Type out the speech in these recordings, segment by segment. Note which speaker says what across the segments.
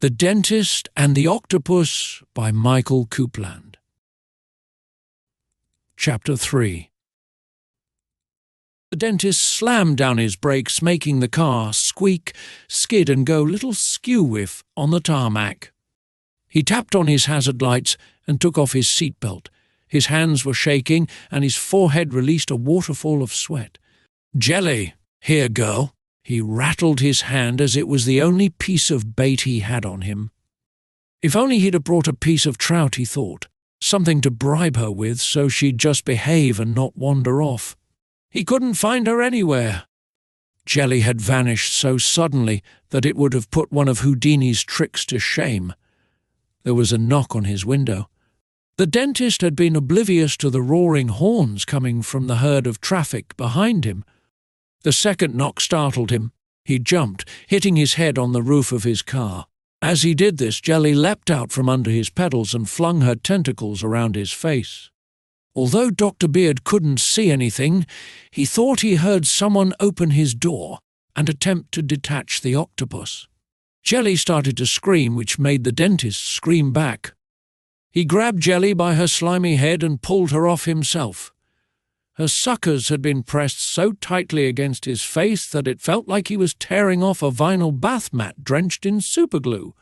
Speaker 1: The Dentist and the Octopus by Michael Coupland. Chapter 3. The dentist slammed down his brakes, making the car squeak, skid and go little skew-whiff on the tarmac. He tapped on his hazard lights and took off his seatbelt. His hands were shaking and his forehead released a waterfall of sweat. "Jelly, here, girl." He rattled his hand as it was the only piece of bait he had on him. If only he'd have brought a piece of trout, he thought, something to bribe her with so she'd just behave and not wander off. He couldn't find her anywhere. Jelly had vanished so suddenly that it would have put one of Houdini's tricks to shame. There was a knock on his window. The dentist had been oblivious to the roaring horns coming from the herd of traffic behind him. The second knock startled him. He jumped, hitting his head on the roof of his car. As he did this, Jelly leapt out from under his pedals and flung her tentacles around his face. Although Dr. Beard couldn't see anything, he thought he heard someone open his door and attempt to detach the octopus. Jelly started to scream, which made the dentist scream back. He grabbed Jelly by her slimy head and pulled her off himself. Her suckers had been pressed so tightly against his face that it felt like he was tearing off a vinyl bath mat drenched in superglue.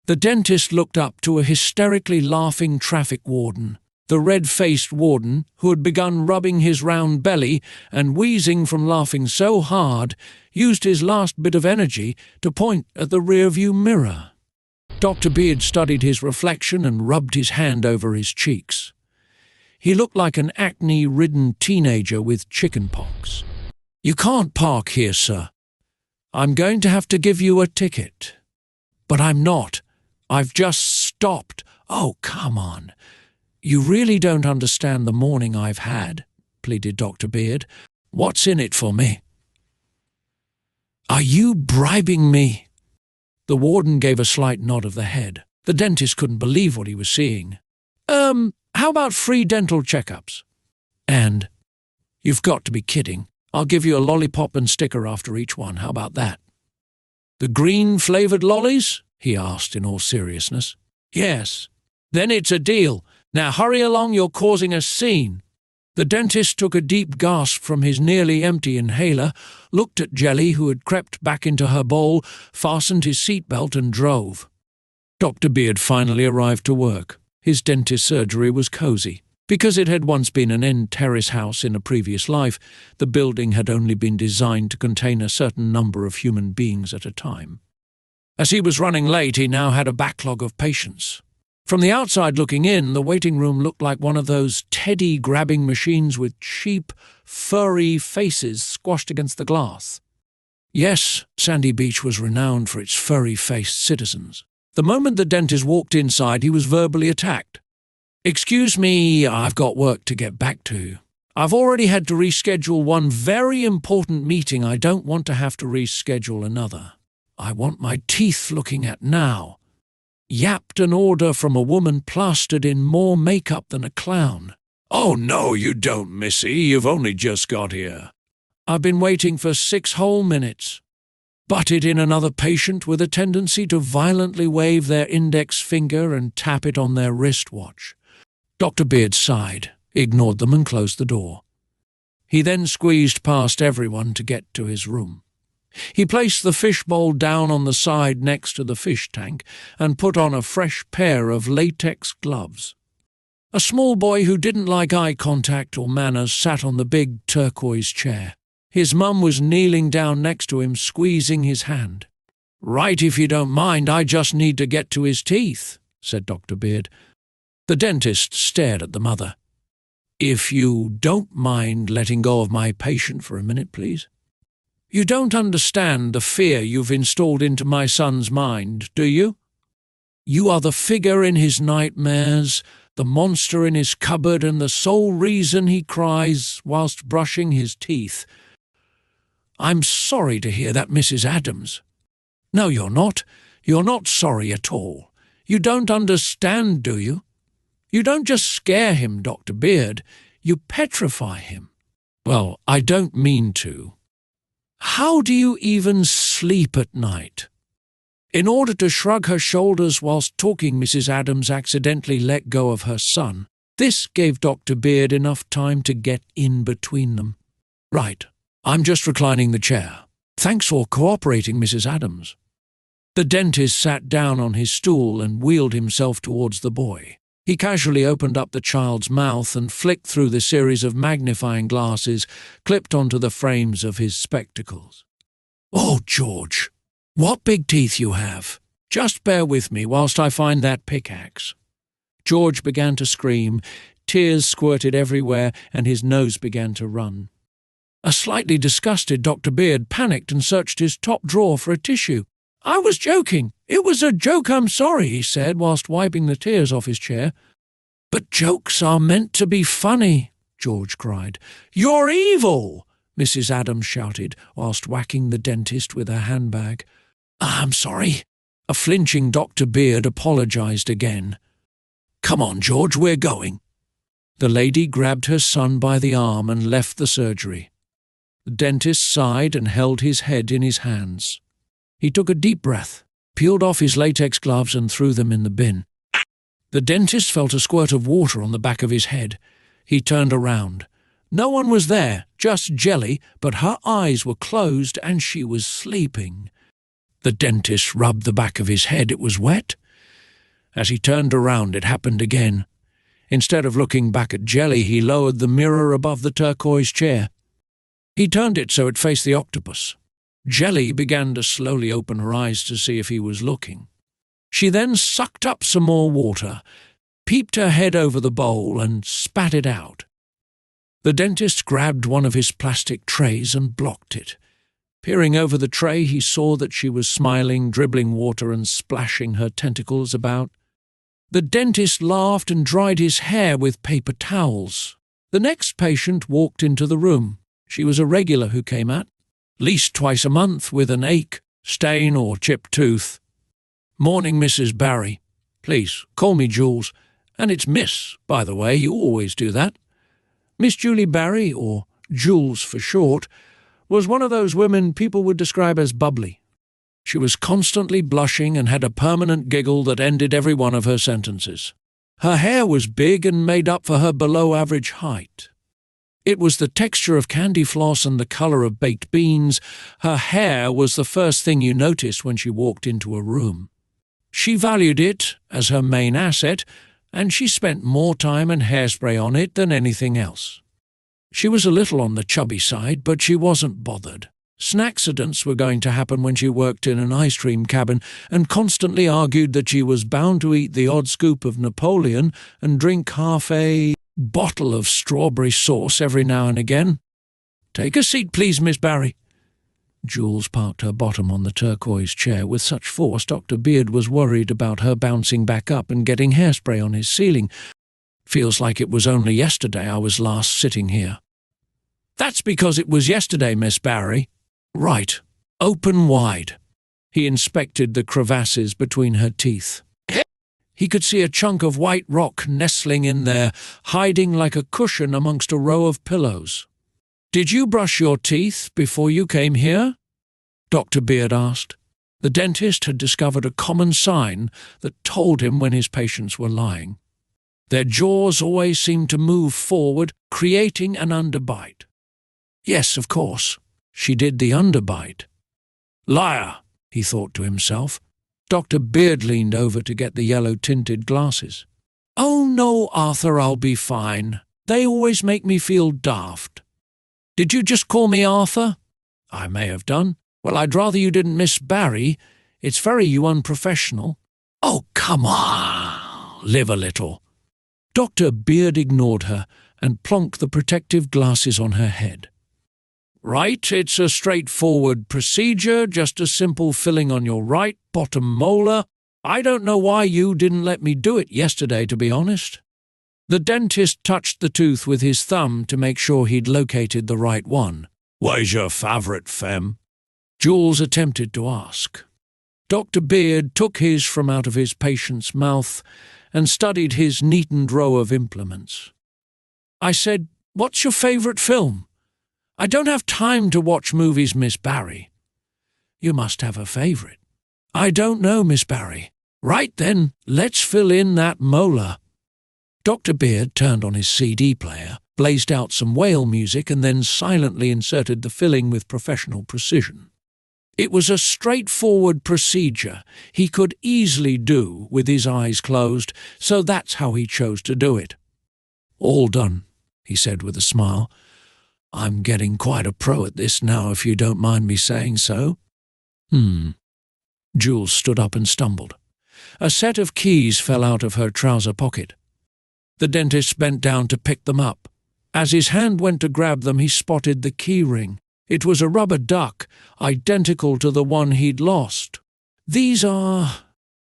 Speaker 1: The dentist looked up to a hysterically laughing traffic warden. The red-faced warden, who had begun rubbing his round belly and wheezing from laughing so hard, used his last bit of energy to point at the rearview mirror. Dr. Beard studied his reflection and rubbed his hand over his cheeks. He looked like an acne-ridden teenager with chickenpox. "You can't park here, sir. I'm going to have to give you a ticket." "But I'm not. I've just stopped." "Oh, come on. You really don't understand the morning I've had," pleaded Dr. Beard. "What's in it for me?" "Are you bribing me?" The warden gave a slight nod of the head. The dentist couldn't believe what he was seeing. How about free dental checkups?" "And you've got to be kidding. I'll give you a lollipop and sticker after each one. How about that?" "The green-flavoured lollies?" he asked in all seriousness. "Yes." "Then it's a deal. Now hurry along, you're causing a scene." The dentist took a deep gasp from his nearly empty inhaler, looked at Jelly, who had crept back into her bowl, fastened his seatbelt and drove. Dr. Beard finally arrived to work. His dentist surgery was cosy. Because it had once been an end terrace house in a previous life, the building had only been designed to contain a certain number of human beings at a time. As he was running late, he now had a backlog of patients. From the outside looking in, the waiting room looked like one of those teddy-grabbing machines with cheap, furry faces squashed against the glass. Yes, Sandy Beach was renowned for its furry-faced citizens. The moment the dentist walked inside, he was verbally attacked. "Excuse me, I've got work to get back to. I've already had to reschedule one very important meeting. I don't want to have to reschedule another. I want my teeth looking at now." Yapped an order from a woman plastered in more makeup than a clown. "Oh, no, you don't, missy. You've only just got here." "I've been waiting for 6 whole minutes." Butted in another patient with a tendency to violently wave their index finger and tap it on their wristwatch. Dr. Beard sighed, ignored them and closed the door. He then squeezed past everyone to get to his room. He placed the fishbowl down on the side next to the fish tank and put on a fresh pair of latex gloves. A small boy who didn't like eye contact or manners sat on the big turquoise chair. His mum was kneeling down next to him, squeezing his hand. "Right, if you don't mind, I just need to get to his teeth," said Dr. Beard. The dentist stared at the mother. "If you don't mind letting go of my patient for a minute, please. You don't understand the fear you've installed into my son's mind, do you? You are the figure in his nightmares, the monster in his cupboard, and the sole reason he cries whilst brushing his teeth." "I'm sorry to hear that, Mrs. Adams." "No, you're not. You're not sorry at all. You don't understand, do you? You don't just scare him, Dr. Beard. You petrify him." "Well, I don't mean to." "How do you even sleep at night?" In order to shrug her shoulders whilst talking, Mrs. Adams accidentally let go of her son. This gave Dr. Beard enough time to get in between them. "Right, I'm just reclining the chair. Thanks for cooperating, Mrs. Adams." The dentist sat down on his stool and wheeled himself towards the boy. He casually opened up the child's mouth and flicked through the series of magnifying glasses clipped onto the frames of his spectacles. "Oh, George, what big teeth you have! Just bear with me whilst I find that pickaxe." George began to scream, tears squirted everywhere, and his nose began to run. A slightly disgusted Dr. Beard panicked and searched his top drawer for a tissue. "I was joking. It was a joke, I'm sorry," he said, whilst wiping the tears off his chair. "But jokes are meant to be funny," George cried. "You're evil!" Mrs. Adams shouted, whilst whacking the dentist with her handbag. "I'm sorry." A flinching Dr. Beard apologised again. "Come on, George, we're going." The lady grabbed her son by the arm and left the surgery. The dentist sighed and held his head in his hands. He took a deep breath, peeled off his latex gloves and threw them in the bin. The dentist felt a squirt of water on the back of his head. He turned around. No one was there, just Jelly, but her eyes were closed and she was sleeping. The dentist rubbed the back of his head. It was wet. As he turned around, it happened again. Instead of looking back at Jelly, he lowered the mirror above the turquoise chair. He turned it so it faced the octopus. Jelly began to slowly open her eyes to see if he was looking. She then sucked up some more water, peeped her head over the bowl, and spat it out. The dentist grabbed one of his plastic trays and blocked it. Peering over the tray, he saw that she was smiling, dribbling water and splashing her tentacles about. The dentist laughed and dried his hair with paper towels. The next patient walked into the room. She was a regular who came at least twice a month with an ache, stain or chipped tooth. "Morning, Mrs. Barry. Please, call me Jules. And it's Miss, by the way, you always do that." Miss Julie Barry, or Jules for short, was one of those women people would describe as bubbly. She was constantly blushing and had a permanent giggle that ended every one of her sentences. Her hair was big and made up for her below-average height. It was the texture of candy floss and the colour of baked beans. Her hair was the first thing you noticed when she walked into a room. She valued it as her main asset, and she spent more time and hairspray on it than anything else. She was a little on the chubby side, but she wasn't bothered. Snackcidents were going to happen when she worked in an ice cream cabin and constantly argued that she was bound to eat the odd scoop of Napoleon and drink half a bottle of strawberry sauce every now and again. "Take a seat, please, Miss Barry." Jules parked her bottom on the turquoise chair with such force Dr. Beard was worried about her bouncing back up and getting hairspray on his ceiling. "Feels like it was only yesterday I was last sitting here." "That's because it was yesterday, Miss Barry." "Right. Open wide." He inspected the crevasses between her teeth. He could see a chunk of white rock nestling in there, hiding like a cushion amongst a row of pillows. "Did you brush your teeth before you came here?" Dr. Beard asked. The dentist had discovered a common sign that told him when his patients were lying. Their jaws always seemed to move forward, creating an underbite. Yes, of course, she did the underbite. "Liar," he thought to himself. Dr. Beard leaned over to get the yellow-tinted glasses. "Oh no, Arthur, I'll be fine. They always make me feel daft." "Did you just call me Arthur?" "I may have done." "Well, I'd rather you didn't, Miss Barry. It's very unprofessional." "Oh, come on. Live a little." Dr. Beard ignored her and plonked the protective glasses on her head. "Right, it's a straightforward procedure, just a simple filling on your right bottom molar. I don't know why you didn't let me do it yesterday, to be honest." The dentist touched the tooth with his thumb to make sure he'd located the right one. "Where's your favourite, femme?" Jules attempted to ask. Dr. Beard took his from out of his patient's mouth and studied his neatened row of implements. "I said, what's your favourite film? I don't have time to watch movies, Miss Barry." "You must have a favourite." I don't know, Miss Barry. Right then, let's fill in that molar. Dr. Beard turned on his CD player, blazed out some whale music, and then silently inserted the filling with professional precision. It was a straightforward procedure he could easily do with his eyes closed, so that's how he chose to do it. All done, he said with a smile. I'm getting quite a pro at this now, if you don't mind me saying so. Jules stood up and stumbled. A set of keys fell out of her trouser pocket. The dentist bent down to pick them up. As his hand went to grab them, he spotted the key ring. It was a rubber duck, identical to the one he'd lost. These are...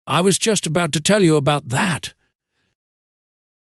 Speaker 1: I was just about to tell you about that,